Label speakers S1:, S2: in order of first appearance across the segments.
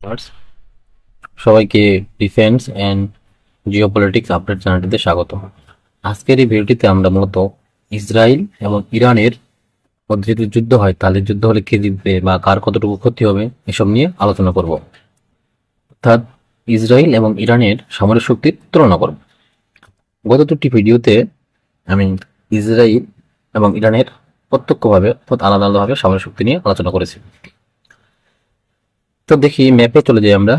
S1: Viewers, সবাইকে defence and geopolitics update চ্যানেলটিতে স্বাগত। আজকের এই ভিডিওটিতে আমরা মূলত ইসরায়েল এবং ইরানের মধ্যে যদি যুদ্ধ হয় তাহলে যুদ্ধ হলে কে জিতবে বা কার কতটুকু ক্ষতি হবে এসব নিয়ে আলোচনা করব। অর্থাৎ ইসরায়েল এবং ইরানের সামরিক শক্তির তুলনা করব। গত দুটি ভিডিওতে আমি ইসরায়েল এবং ইরানের প্রত্যক্ষভাবে অর্থাৎ আলাদা আলাদাভাবে সামরিক শক্তি নিয়ে আলোচনা করেছি। তো দেখি ম্যাপে চলে যাই আমরা।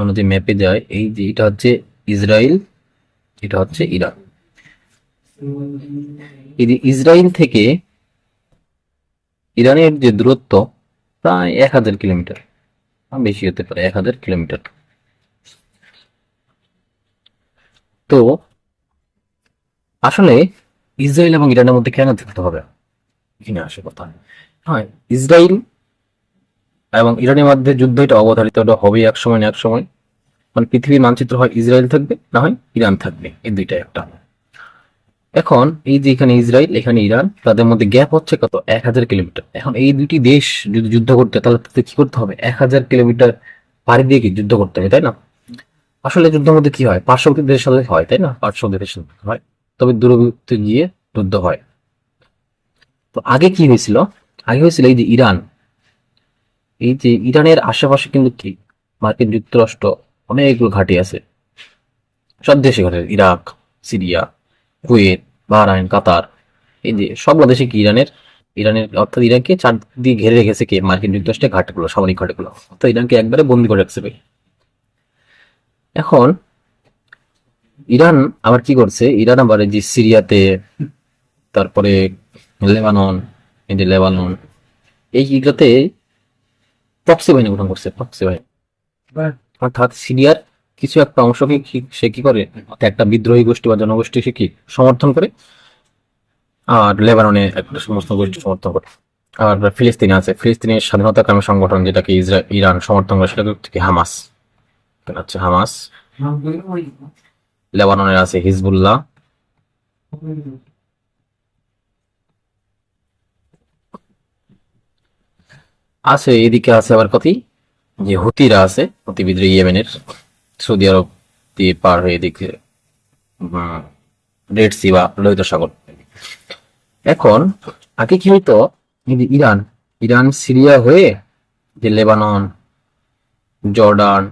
S1: আমরা যে ম্যাপে যাই, এই যে এটা হচ্ছে ইসরায়েল, এটা হচ্ছে ইরান। এই যে ইসরায়েল থেকে ইরানের যে দূরত্ব প্রায় 1000 কিলোমিটার, বেশি হতে পারে 1000 কিলোমিটার। তো আসলে ইসরায়েল এবং ইরানের মধ্যে কেন যুদ্ধ হবে, এখানে আসে কথা। হ্যাঁ, ইসরায়েল এবং ইরানের মধ্যে যুদ্ধ এটা অবধারিত, এটা হবে এক সময় না এক সময়। মানে পৃথিবীর মানচিত্র হয় ইসরায়েল থাকবে না হয় ইরান থাকবে, এই দুইটাই একটা। এখন এই যে এখানে ইসরায়েল এখানে ইরান, তাদের মধ্যে গ্যাপ হচ্ছে কত, 1000 কিলোমিটার। এখন এই দুইটি দেশ যদি যুদ্ধ করতে তাহলে তাদের কি করতে হবে, 1000 কিলোমিটার পাড়ি দিয়ে কি যুদ্ধ করতে হবে, তাই না? আসলে যুদ্ধের মধ্যে কি হয়, পার্শ্ববর্তী দেশের সাথে হয়, তাই না? পার্শ্ববর্তী দেশের সাথে হয়, তবে দূরবর্তী গিয়ে যুদ্ধ হয়। তো আগে কি হয়েছিল, আগে হয়েছিল এই যে ইরান, এই যে ইরানের আশেপাশে কিন্তু কি মার্কিন যুক্তরাষ্ট্র অনেকগুলো ঘাঁটি আছে। সব দেশে ঘটে, ইরাক, সিরিয়া, কুয়েত, বাহরাইন, কাতার, এই যে সবগুলো দেশে কি ইরানের, ইরানের অর্থাৎ ইরানকে চার দিয়ে ঘিরে রেখেছে কে, মার্কিন যুক্তরাষ্ট্রের ঘাটগুলো, সামরিক ঘাটগুলো, অর্থাৎ ইরানকে একবারে বন্দি করে রাখছে ভাই। এখন ইরান আবার কি করছে, ইরান আবার এই যে সিরিয়াতে, তারপরে লেবানন, এই যে লেবানন, এই ইগুলোতে প্রক্সি বাহিনী গঠন করছে, প্রক্সি বাহিনী। অর্থাৎ সিরিয়ার কিছু একটা অংশকে সে কি করে, একটা বিদ্রোহী গোষ্ঠী বা জনগোষ্ঠী সে কি সমর্থন করে, আর লেবাননে একটা সমস্ত গোষ্ঠী সমর্থন করে। আর ফিলিস্তিনে আছে, ফিলিস্তিনের স্বাধীনতাকামী সংগঠন যেটাকে ইরান সমর্থন করে, সেটা হচ্ছে কি হামাস, এটা হচ্ছে হামাস। লেবাননের আছে হিজবুল্লাহ। আছে এদিকে আছে আবার কতি, যে হুতিরা আছে, হুতি বিদ্রোহী ইয়েমেনের, সৌদি আরব দিয়ে পার হয়ে এদিকে রেড সি বা লোহিত সাগর। এখন আগে কি হইতো, এই যে ইরান, ইরান সিরিয়া হয়ে যে লেবানন, জর্ডান,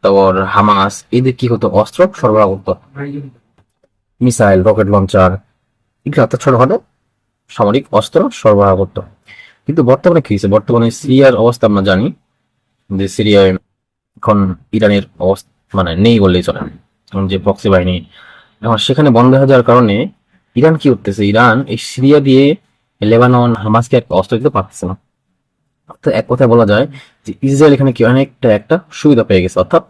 S1: তারপর হামাস, এদের কি হতো, অস্ত্র সরবরাহ করতো, মিসাইল, রকেট লঞ্চার, এগুলো অর্থাৎ ছোটখাটো সামরিক অস্ত্র সরবরাহ করতো। কিন্তু বর্তমানে কি হয়েছে, বর্তমানে সিরিয়ার অবস্থা আমরা জানি, যে সিরিয়ায় এখন ইরানের অবস্থা মানে নেই বললেই চলে। এখন যে প্রক্সি বাহিনী এখন সেখানে বন্ধ হয়ে যাওয়ার কারণে ইরান কি করতেছে, ইরান এই সিরিয়া দিয়ে লেবানন, হামাসকে একটা অস্ত্র দিতে পারতেছে না। অর্থাৎ এক কথায় বলা যায় যে ইসরায়েল এখানে কি অনেকটা একটা সুবিধা পেয়ে গেছে, অর্থাৎ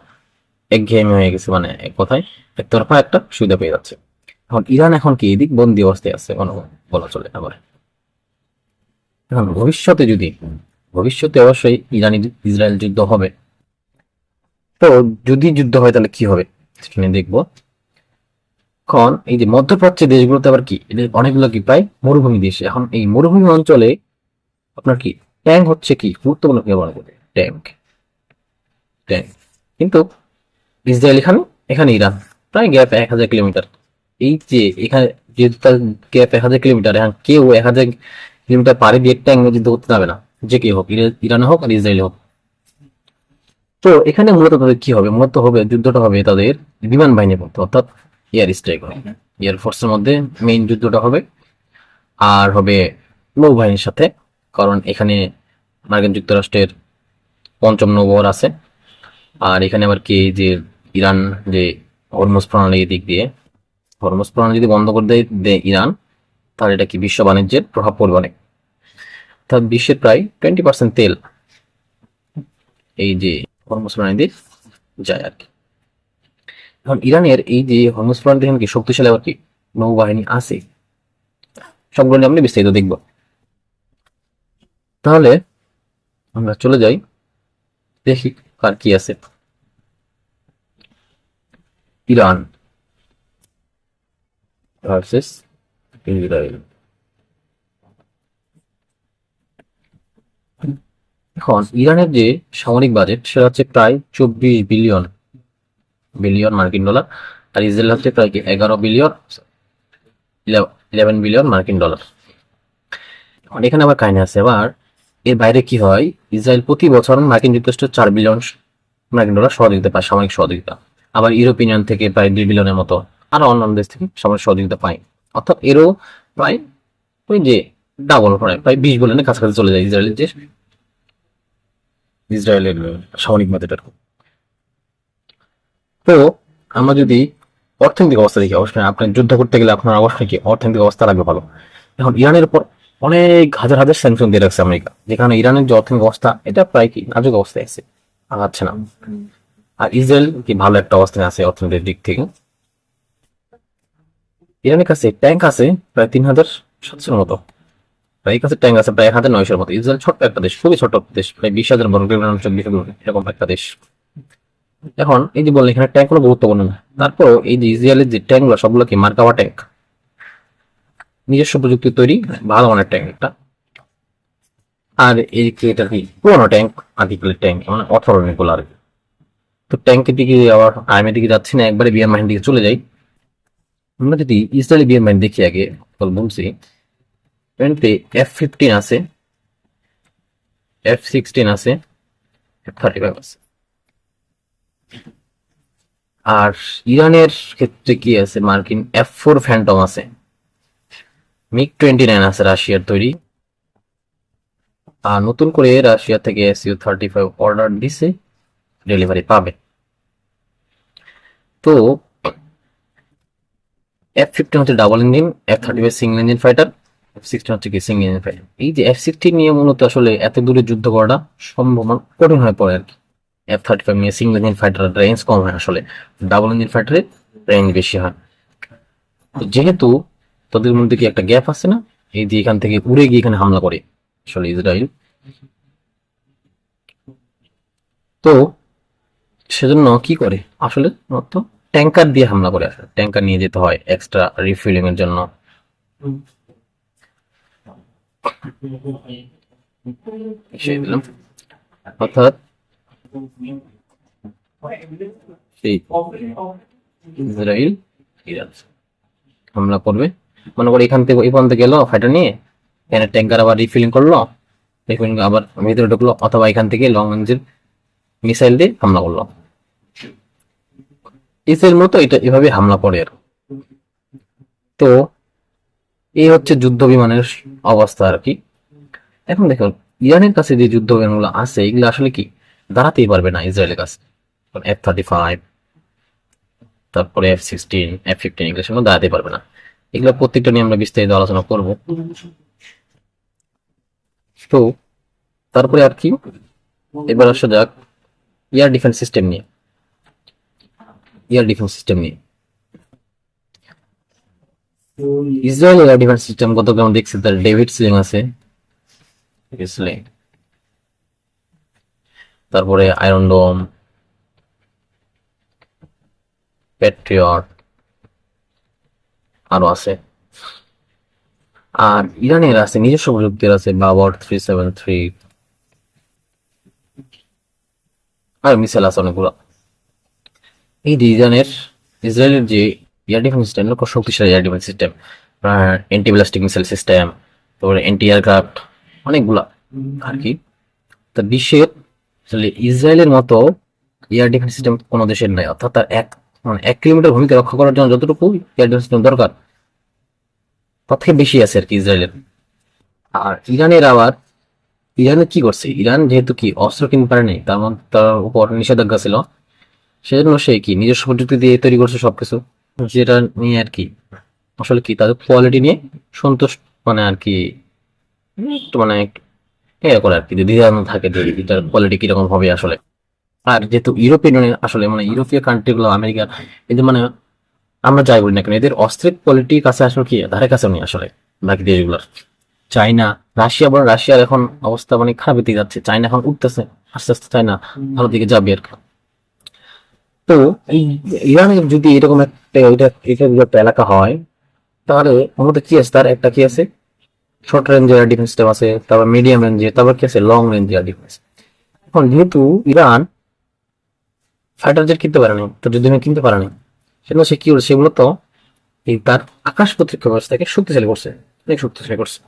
S1: একঘেয়েমি হয়ে গেছে, মানে এক কথায় একতরফা একটা সুবিধা পেয়ে যাচ্ছে। এখন ইরান এখন কি এদিক বন্দি অবস্থায় আছে কোনো, বলা চলে আবার। এখন ভবিষ্যতে যদি, ভবিষ্যতে অবশ্যই ইরান ইসরায়েল যুদ্ধ হবে। তো যদি যুদ্ধ হয় তাহলে কি হবে সেটা নিয়ে দেখবো। এখন এই যে মধ্যপ্রাচ্যের দেশগুলোতে আবার কি, এদের অনেকগুলো কি প্রায় মরুভূমি দেশ। এখন এই মরুভূমি অঞ্চলে আপনার কি ট্যাঙ্ক হচ্ছে কি গুরুত্বপূর্ণ ব্যবহার করে, ট্যাঙ্ক, ট্যাঙ্ক। কিন্তু ইসরায়েল এখানে, এখানে ইরান, প্রায় গ্যাপ 1000 কিলোমিটার। এই যে এখানে যেহেতু তার গ্যাপ 1000 কিলোমিটার, এখন কেউ 1000 কিলোমিটার পাড়ি দিয়ে ট্যাঙ্ক যুদ্ধ করতে যাবে না, যে কেউ হোক, ইরান হোক আর ইসরায়েল হোক। তো এখানে মূলত তাদের কি হবে, মূলত হবে যুদ্ধটা হবে তাদের বিমান বাহিনীর মধ্যে, অর্থাৎ এয়ার স্ট্রাইক হবে, এয়ার ফোর্সের মধ্যে মেইন যুদ্ধটা হবে। আর হবে নৌবাহিনীর সাথে, কারণ এখানে মার্কিন যুক্তরাষ্ট্রের পঞ্চম নৌবহর আছে। আর এখানে আবার কি যে ইরান যে হরমুজ প্রণালী, দিক দিয়ে হরমুজ প্রণালী যদি বন্ধ করে দেয় ইরান, তাহলে এটা কি বিশ্ব বাণিজ্যের প্রভাব পড়বে অনেক। অর্থাৎ বিশ্বের প্রায় 20% তেল এই যে হরমুজ প্রণালী দিয়ে যায় আর কি। এখন ইরানের এই যে হরমুজ প্রণালী এখানে কি শক্তিশালী আবার কি নৌবাহিনী আছে, সবগুলো নিয়ে আমরা বিস্তারিত দেখবো। তাহলে আমরা চলে যাই, দেখি কার কি আছে। Iran versus Israel. এখন ইরানের যে সামরিক বাজেট সেটা হচ্ছে প্রায় 24 বিলিয়ন মার্কিন ডলার, আর ইসরায়েল হচ্ছে প্রায় কি 11 বিলিয়ন মার্কিন ডলার। এখানে আবার কাহিনী আছে। আবার এর বাইরে কি হয়, ইসরায়েল প্রতি বছর মার্কিন যুক্তরাষ্ট্র 4 বিলিয়ন মার্কিন ডলার সহযোগিতা পায়, সামরিক সহযোগিতা। আবার ইউরোপিয়ান ইউনিয়ন থেকে প্রায় 2 বিলিয়নের মতো, আরো অন্যান্য দেশ থেকে সামরিক সহযোগিতা পায়। অর্থাৎ এরও প্রায় ওই যে ডাবল, প্রায় 20 বিলিয়নের কাছাকাছি চলে যায় ইসরায়েলের সামরিক বাজেট। তো আমরা যদি অর্থনৈতিক অবস্থা দেখি, অবশ্যই আপনি যুদ্ধ করতে গেলে আপনার অবশ্যই কি অর্থনৈতিক অবস্থা লাগবে ভালো। এখন ইরানের উপর অনেক হাজার হাজার স্যাংশন দিয়ে রাখছে আমেরিকা, যেখানে ইরানের যে অর্থনৈতিক অবস্থা এটা প্রায় কি নাজুক অবস্থায় আছে, আগাচ্ছে না। আর ইসরায়েল কি ভালো একটা অবস্থায় আছে অর্থনৈতিক দিক থেকে। ইরানের কাছে ট্যাঙ্ক আছে প্রায় 3700 মতো, প্রায় কাছে ট্যাঙ্ক আছে প্রায় 1900 মতো। ইসরায়েল ছোট্ট একটা দেশ, খুবই ছোট দেশ, প্রায় 20,000 বর্গ কিলোমিটার এরকম একটা দেশ। এখন এই যে বললেন এখানে ট্যাঙ্ক গুলো গুরুত্বপূর্ণ না, তারপরও এই যে ইসরায়েলের যে ট্যাঙ্ক গুলো সবগুলো কি মার্কাওয়া ট্যাঙ্ক, নিজস্ব প্রযুক্তি তৈরি ভালো মানের ট্যাঙ্ক একটা। আর এই এটা কি পুরোনো ট্যাঙ্ক, আদিকালের ট্যাঙ্ক, মানে অথরনিক গুলো আর কি। তো ট্যাঙ্কের দিকে আবার আর্মির দিকে যাচ্ছি না, একবারে বিমান বাহিনীর দিকে চলে যাই। আমরা যদি ইসরায়েলি বিমান বাহিনী দেখি আগে, বলছি F-15 আছে, F-16 আছে, F-35 আছে। আর ইরানের ক্ষেত্রে কি আছে, মার্কিন F-4 ফ্যান্টম আছে, MiG-29 আছে রাশিয়ার তৈরি। আর নতুন করে রাশিয়া থেকে Su-35 অর্ডার দিছে, ডেলিভারি পাবে। তো F-15 হচ্ছে double engine, F-35 single engine fighter, F-16 হচ্ছে কি সিঙ্গেল ইঞ্জিন ফাইটার। এই যে F-16 নিয়ে মূলত আসলে এত দূরে যুদ্ধ করাটা সম্ভব কঠিন হয়ে পড়ে আর কি। F-35 নিয়ে সিঙ্গেল ইঞ্জিন ফাইটার রেঞ্জ কম হয়, আসলে ডাবল ইঞ্জিন ফাইটারের রেঞ্জ বেশি হয়। তো যেহেতু তাদের মধ্যে কি একটা গ্যাপ আছে না, এই যে এখান থেকে উড়ে গিয়ে এখানে হামলা করে আসলে ইসরায়েল, তো সেজন্য কি করে আসলে মূলত ট্যাঙ্কার দিয়ে হামলা করে, আসলে ট্যাঙ্কার নিয়ে যেতে হয় এক্সট্রা রিফিলিং এর জন্য। অর্থাৎ সেই ইসরায়েল ইরান হামলা করবে, মনে করি এখান থেকে এই পর্যন্ত গেল ফাইটার নিয়ে, এখানে ট্যাঙ্কার আবার রিফিলিং করলো, রিফিলিং আবার ভিতরে ঢুকলো, অথবা এখান থেকে লং রেঞ্জের মিসাইল দিয়ে হামলা করলো। ইসরায়েল মতো এটা এভাবে হামলা করে আর। তো এই হচ্ছে যুদ্ধ বিমানের অবস্থা আর কি। এখন দেখো ইরানের কাছে যে যুদ্ধ বিমানগুলো আছে এগুলো আসলে কি দাঁড়াতেই পারবে না ইসরায়েলের কাছে। F-35, তারপরে F-16, F-15 এগুলোর সঙ্গে দাঁড়াতে পারবে না। এগুলো প্রত্যেকটা নিয়ে আমরা বিস্তারিত আলোচনা করব। তো তারপরে আর কি, এবার আসা যাক এয়ার ডিফেন্স সিস্টেম নিয়ে। ইসরায়েল এয়ার ডিফেন্স সিস্টেম কত কেমন দেখছি, তার ডেভিড স্লিং আছে, তারপরে আয়রন ডোম, প্যাট্রিয়ট আরো আছে। আর ইরানের আছে নিজস্ব প্রযুক্তির আছে বাবর 373, আর মিসাইল আছে অনেকগুলো। এই যে ইসরায়েলের যে এয়ার ডিফেন্স সিস্টেম শক্তিশালী air defence system, anti ballistic missile system, তারপরে অ্যান্টি এয়ারক্রাফট, অনেকগুলা আর কি। তা বিশ্বের আসলে ইসরায়েলের মতো এয়ার ডিফেন্স সিস্টেম কোনো দেশের নাই। অর্থাৎ তার 1 কিলোমিটার ভূমিকে রক্ষা করার জন্য যতটুকু এয়ার ডিফেন্স সিস্টেম দরকার তার থেকে বেশি আছে আর কি ইসরায়েলের। আর ইরানের কি করছে, ইরান যেহেতু কি অস্ত্র কিনতে পারেনি, তার উপর নিষেধাজ্ঞা ছিল, সেজন্য সে কি নিজস্ব প্রযুক্তি দিয়ে তৈরি করছে সবকিছু, যেটা নিয়ে আর কি আসলে কি তাদের কোয়ালিটি নিয়ে সন্তুষ্ট, মানে আর কি একটু মানে করে আর কি, যদি ধারণা থাকে যে এটার কোয়ালিটি কিরকম হবে আসলে। আর যেহেতু ইউরোপিয়ান ইউনিয়ন আসলে মানে ইউরোপীয় কান্ট্রি গুলো, আমেরিকা, এদের মানে আমরা যাই বলি না কেন এদের অস্ত্রের কোয়ালিটির কাছে আসলে কি ধারে কাছে নেই আসলে বাকি দেশগুলোর। চাইনা, রাশিয়ার এখন অবস্থা মানে খারাপের দিকে যাচ্ছে, চাইনা এখন উঠতেছে আস্তে আস্তে, চাইনা ভালো দিকে যাবে আর কি। তো এই ইরানের যদি এরকম একটা এলাকা হয়, তাহলে আমাদের কি আছে, তার কি আছে short range air defence system আছে, তারপর মিডিয়াম রেঞ্জে, তারপর কি আছে লং রেঞ্জ এয়ার ডিফেন্স। এখন যেহেতু ইরান ফাইটার জেট কিনতে পারেনি, তো যুদ্ধ বিমান কিনতে পারেনি, সেজন্য সে কি করছে, সে মূলত এই তার আকাশ প্রতিরক্ষা ব্যবস্থাকে শক্তিশালী করছে, অনেক শক্তিশালী করছে।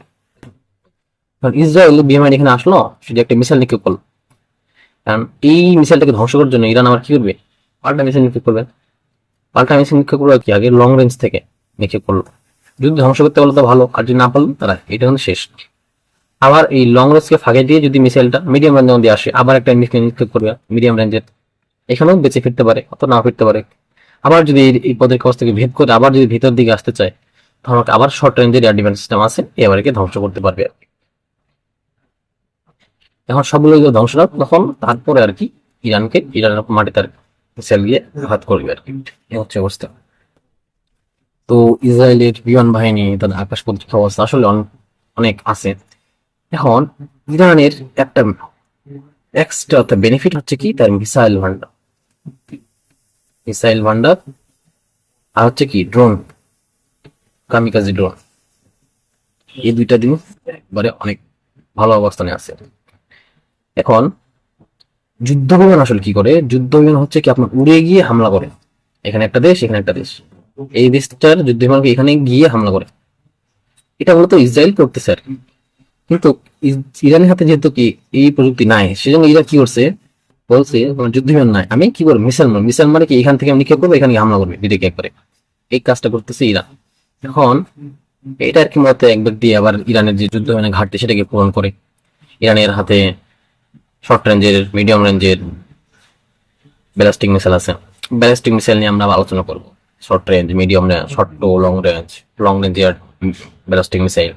S1: কারণ ইসরায়েল বিমান এখানে আসলো, শুধু একটা মিসাইল নিক্ষেপ করলো, কারণ এই মিসাইলটাকে ধ্বংস করার জন্য ইরান আবার কি করবে, পাল্টা মিসাইল নিক্ষেপ করবে। পাল্টা মিসাইল নিক্ষেপ করবে কি, আগে লং রেঞ্জ থেকে নিক্ষেপ করলো, যদি ধ্বংস করতে পারলো তো ভালো, আর যদি না পারলো তারা এটা কিন্তু শেষ। আবার এই লং রেঞ্জকে ফাঁকে দিয়ে যদি মিসাইলটা মিডিয়াম রেঞ্জ দিয়ে আসে, আবার একটা মিসাইল নিক্ষেপ করবে মিডিয়াম রেঞ্জের, এখানেও বেঁচে ফিরতে পারে, অত না ফিরতে পারে। আবার যদি এই পদের কাছ থেকে ভেদ করে আবার যদি ভিতর দিকে আসতে চায়, তখন আবার শর্ট রেঞ্জের এয়ার ডিফেন্স সিস্টেম আছে, এবারে ধ্বংস করতে পারবে আর কি। এখন সবগুলো যদি ধ্বংস না, তখন তারপরে আর কি ইরানের মাটিতে আর মিসাইল গিয়ে আঘাত করবে আর কি। এই হচ্ছে অবস্থা। তো ইসরায়েলের বিমান বাহিনী, তাদের আকাশ প্রতিরক্ষা অবস্থা আসলে অনেক আছে। এখন ইরানের একটা এক্সট্রা বেনিফিট হচ্ছে কি, তার মিসাইল ভান্ডার আর হচ্ছে কি ড্রোন, কামিকাজি ড্রোন, এই দুইটা দিন একবারে অনেক ভালো অবস্থানে আছে। এখন যুদ্ধ বিমান আসলে কি করে, যুদ্ধ বিমান হচ্ছে কি আপনার উড়ে গিয়ে হামলা করে, এখানে একটা দেশ এখানে একটা দেশ, এই দেশটার যুদ্ধ বিমানকে এখানে গিয়ে হামলা করে, এটা মূলত ইসরায়েল করতেছে আর কি। কিন্তু ইরানের হাতে যেহেতু কি এই প্রযুক্তি নাই, সেজন্য ইরান কি করছে, বলছে কোনো যুদ্ধ বিমান নাই, আমি কি করবো মিসাইল মানে কি এখান থেকে আমি নিক্ষেপ করবো, এখানে হামলা করবে ডিরেক্ট একবারে, এই কাজটা করতেছে ইরান। এখন এটা আর কি মূলত একবার দিয়ে আবার ইরানের যে যুদ্ধ বিমানের ঘাটতি সেটাকে পূরণ করে। ইরানের হাতে শর্ট রেঞ্জের, মিডিয়াম রেঞ্জের ব্যালিস্টিক মিসাইল আছে, ব্যালিস্টিক মিসাইল নিয়ে আমরা আলোচনা করবো। Short range, medium range, short to long range air ballistic missile.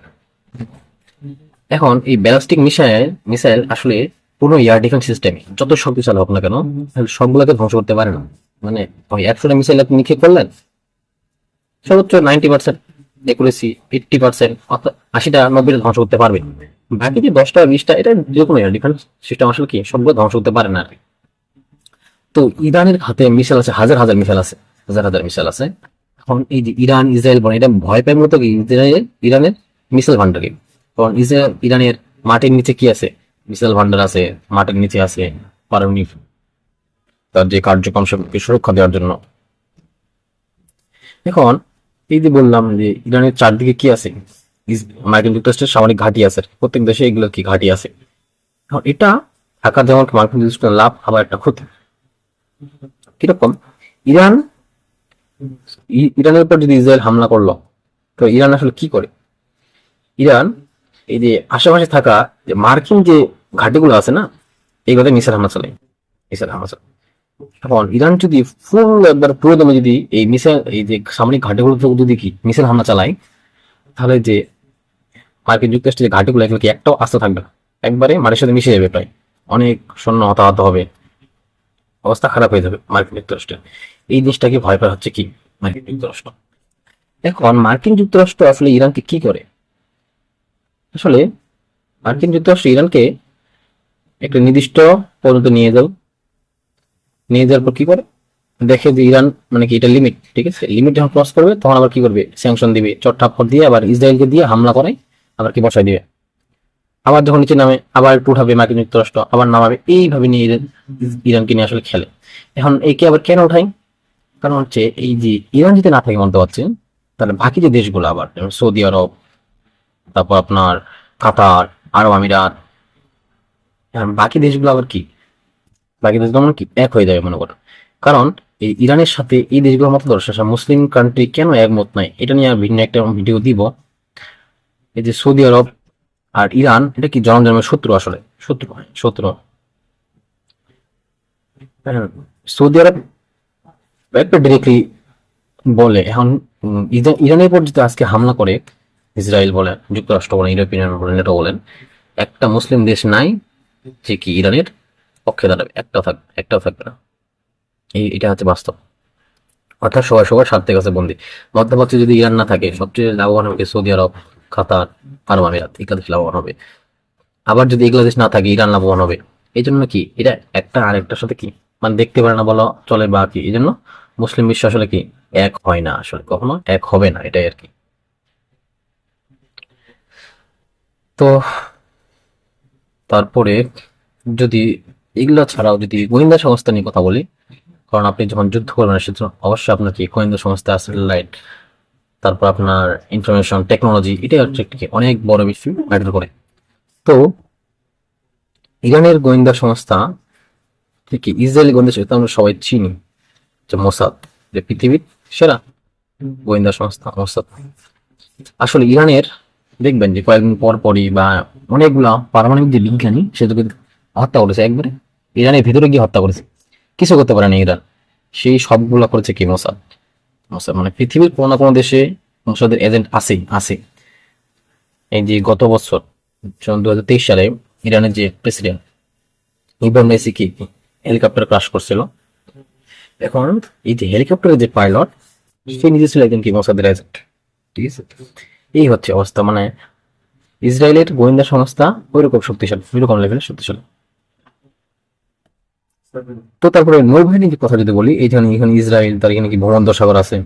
S1: এখন এই ব্যালিস্টিক মিসাইল আসলে পুরো এয়ার ডিফেন্স সিস্টেমে যত শক্তিশালী হোক না কেন, সবগুলোকে ধ্বংস করতে পারে না। মানে ওই 100টা মিসাইল আপনি নিক্ষেপ করলেন, সর্বোচ্চ 90% একুরেসি, 80%, 80টা 90টা ধ্বংস করতে পারবে। বাকি যে 10টা 20টা, এটা যে কোনো এয়ার ডিফেন্স সিস্টেম আসলে কি সবগুলো ধ্বংস করতে পারে না আর কি। তো ইরানের হাতে মিসাইল আছে, হাজার হাজার মিসাইল আছে, হাজার হাজার মিসাইল আছে। এখন এই যে ইরান ইসরায়েল বনে, এটা ভয় পায় মূলত কি ইরানের মিসাইল ভান্ডারকে। কারণ ইরানের মাটির নিচে কি আছে, মিসাইল ভান্ডার আছে, মাটির নিচে আছে পারমাণবিক তার যে কার্যক্রম সেগুলোকে সুরক্ষা দেওয়ার জন্য। এখন এই যে বললাম যে ইরানের চারদিকে কি আছে, মার্কিন যুক্তরাষ্ট্রের সামরিক ঘাঁটি আছে, প্রত্যেক দেশে এগুলোর কি ঘাঁটি আছে। এখন এটা থাকার যেমন মার্কিন যুক্তরাষ্ট্রের লাভ, আবার একটা ক্ষতি। কিরকম, ইরান ইরানের উপর যদি ইসরায়েল হামলা করলো, তো ইরান আসলে কি করে, ইরান এই যে আশেপাশে থাকা যে মার্কিন যে ঘাঁটিগুলো আছে না, এইগুলোতে মিসাইল হামলা চালায়, মিসাইল হামলা চালায়। এখন ইরান যদি ফুল একবার পুরো দমে যদি এই মিসাইল, এই যে সামরিক ঘাঁটিগুলো যদি কি মিসাইল হামলা চালায়, তাহলে যে মার্কিন যুক্তরাষ্ট্রের যে ঘাঁটিগুলো, এগুলো কি একটাও আস্ত থাকবে না, একবারে মাটির সাথে মিশে যাবে, প্রায় অনেক সৈন্য হতাহত হবে, অবস্থা খারাপ হয়ে যাবে মার্কিন যুক্তরাষ্ট্রের। এই জিনিসটাকে ভয় পাওয়া হচ্ছে কি মার্কিন যুক্তরাষ্ট্র। এখন মার্কিন যুক্তরাষ্ট্র আসলে ইরানকে কি করে, আসলে মার্কিন যুক্তরাষ্ট্র ইরানকে একটা নির্দিষ্ট পর্যন্ত নিয়ে যাওয়ার পর কি করে, দেখে যে ইরান মানে কি এটা লিমিট, ঠিক আছে, লিমিট যখন ক্রস করবে তখন আবার কি করবে, স্যাংশন দিবে, চট্টাপ্পর দিয়ে আবার ইসরায়েলকে দিয়ে হামলা করে, আবার কি বসাই দিবে, আবার যখন নিচে নামে আবার একটু উঠাবে মার্কিন যুক্তরাষ্ট্র, আবার নামাবে, এইভাবে নিয়ে ইরানকে নিয়ে আসলে খেলে। এখন একে আবার কেন উঠাই, কারণ হচ্ছে এই যে ইরান যদি না থাকে মানতে পারছেন, তাহলে বাকি যে দেশগুলো আবার যেমন সৌদি আরব, তারপর আপনার কাতার, আরব আমিরাত, এখন বাকি দেশগুলো আবার কি, বাকি দেশগুলো মানে কি এক হয়ে যাবে মনে করো। কারণ এই ইরানের সাথে এই দেশগুলোর মতো দর্শা মুসলিম কান্ট্রি কেন একমত নাই, এটা নিয়ে ভিন্ন একটা ভিডিও দিব। এই যে সৌদি আরব আর ইরান, এটা কি জনম জন্মের শত্রু, আসলে শত্রু। হ্যাঁ, সৌদি আরব একটা ডিরেক্টলি বলে, এখন ইরানের উপর যদি আজকে হামলা করে ইসরায়েল বলেন, যুক্তরাষ্ট্র বলেন, ইউরোপিয়ান ইউনিয়ন বলেন, এটা বলেন, একটা মুসলিম দেশ নাই যে কি ইরানের পক্ষে দাঁড়াবে, একটাও থাকবে না। এটা হচ্ছে বাস্তব। অর্থাৎ সবাই সবার স্বার্থের কাছে বন্দী। মধ্যপ্রাচ্যে যদি ইরান না থাকে, সবচেয়ে লাভবান হবে সৌদি আরব, কাতার, আরব আমিরাত, এগুলো দেশ লাভবান হবে। আবার যদি এগুলো দেশ না থাকে, ইরান লাভবান হবে। এই জন্য কি এটা একটা আরেকটার সাথে কি মানে দেখতে পারে না বলা চলে, বা কি এই জন্য মুসলিম বিশ্ব আসলে কি এক হয় না, আসলে কখনো এক হবে না, এটাই আর কি। তো তারপরে যদি এগুলো ছাড়াও যদি গোয়েন্দা সংস্থা নিয়ে কথা বলি, কারণ আপনি যখন যুদ্ধ করবেন সেজন্য অবশ্যই আপনাকে গোয়েন্দা সংস্থা, স্যাটেলাইট, তারপর আপনার ইনফরমেশন টেকনোলজি, এটা হচ্ছে কি অনেক বড় বিষয় ম্যাটার করে। তো ইরানের গোয়েন্দা সংস্থা থেকে ইসরায়েলি গোয়েন্দা সংস্থা আমরা সবাই চিনি, যে মোসাদ, যে পৃথিবীর সেরা গোয়েন্দা সংস্থা মোসাদ। আসলে ইরানের দেখবেন যে কয়েকদিন পর পরই বা অনেকগুলা পারমাণবিক যে বিজ্ঞানী সেটাকে হত্যা করেছে, একবারে ইরানের ভিতরে গিয়ে হত্যা করেছে, কিছু করতে পারেনি ইরান। সেই সবগুলা করেছে কি মোসাদ। মোসাদ মানে পৃথিবীর কোনো না কোনো দেশে মোসাদের এজেন্ট আছেই আছে। এই যে গত বছর 2023 সালে ইরানের যে প্রেসিডেন্ট ইব্রাহিম রাইসি কি হেলিকপ্টার ক্রাশ করছিল, এখন এই যে হেলিকপ্টারের যে পাইলট সে নিজে ছিল একজন কি মোসাদের এজেন্ট। ঠিক আছে, এই হচ্ছে অবস্থা। মানে ইসরায়েলের গোয়েন্দা সংস্থা ওইরকম শক্তিশালী, ওইরকম লেভেলের শক্তিশালী। তো তারপরে নৌবাহিনীর যে কথা যদি বলি, এই ধরনের এখানে ইসরায়েল তার এখানে কি ভূমধ্য সাগর আছে,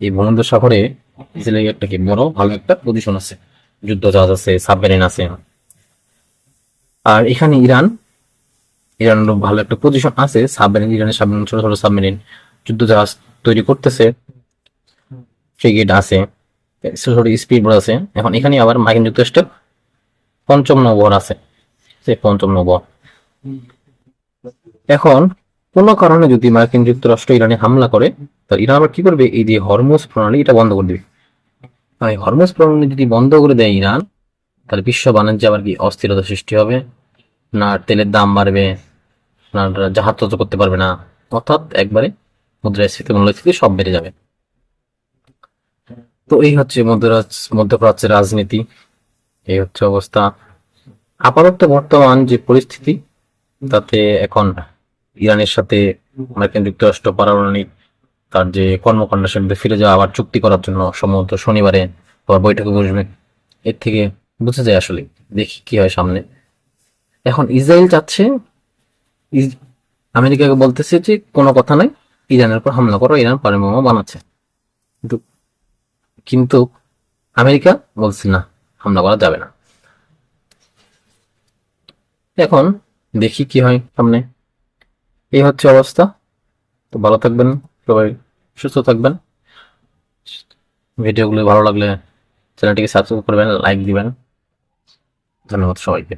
S1: এই ভূমধ্য সাগরে ইসরায়েলের একটা কি বড় ভালো একটা পজিশন আছে, যুদ্ধ জাহাজ আছে, সাবমেরিন আছে। আর এখানে ইরানের ভালো একটা পজিশন আছে, সাবমেরিন, ইরানের সাবমেরিন, ছোট ছোট সাবমেরিন, যুদ্ধ জাহাজ তৈরি করতেছে, ফ্রিগেট আছে, ছোট ছোট স্পিড বোট আছে। এখন এখানে আবার মার্কিন যুক্তরাষ্ট্রের পঞ্চম নৌবহর আছে, সেই পঞ্চম নৌবহর। এখন কোনো কারণে যদি মার্কিন যুক্তরাষ্ট্র ইরানে হামলা করে, তাহলে ইরান আবার কি করবে, এই যে হরমুজ প্রণালী এটা বন্ধ করে দিবে। আর এই হরমুজ প্রণালী যদি বন্ধ করে দেয় ইরান, তাহলে বিশ্ব বাণিজ্যে আবার কি অস্থিরতা সৃষ্টি হবে, না তেলের দাম বাড়বে, না জাহাজ চলাচল করতে পারবে না, অর্থাৎ একবারে মুদ্রাস্ফীতি, মূল্যস্ফীতি সব বেড়ে যাবে। তো এই হচ্ছে মধ্যপ্রাচ্যের রাজনীতি, এই হচ্ছে অবস্থা আপাতত বর্তমান যে পরিস্থিতি, তাতে এখন ইরানের সাথে মার্কিন যুক্তরাষ্ট্র পারমাণবিক তার যে কর্মকাণ্ড সেগুলো ফিরে যাওয়া, আবার চুক্তি করার জন্য সম্ভবত শনিবারে আবার বৈঠকে বসবে। এর থেকে বোঝা যায় আসলে, দেখি কি হয় সামনে। এখন ইসরায়েল চাচ্ছে, আমেরিকাকে বলতেছে যে কোনো কথা নাই, ইরানের উপর হামলা করো, ইরান পারমাণবিক বানাচ্ছে। কিন্তু কিন্তু আমেরিকা বলছে না, হামলা করা যাবে না। এখন দেখি কি হয় সামনে, এই হচ্ছে অবস্থা। তো ভালো থাকবেন সবাই, সুস্থ থাকবেন। ভিডিওগুলো ভালো লাগলে চ্যানেলটিকে সাবস্ক্রাইব করবেন, লাইক দিবেন। ধন্যবাদ সবাইকে।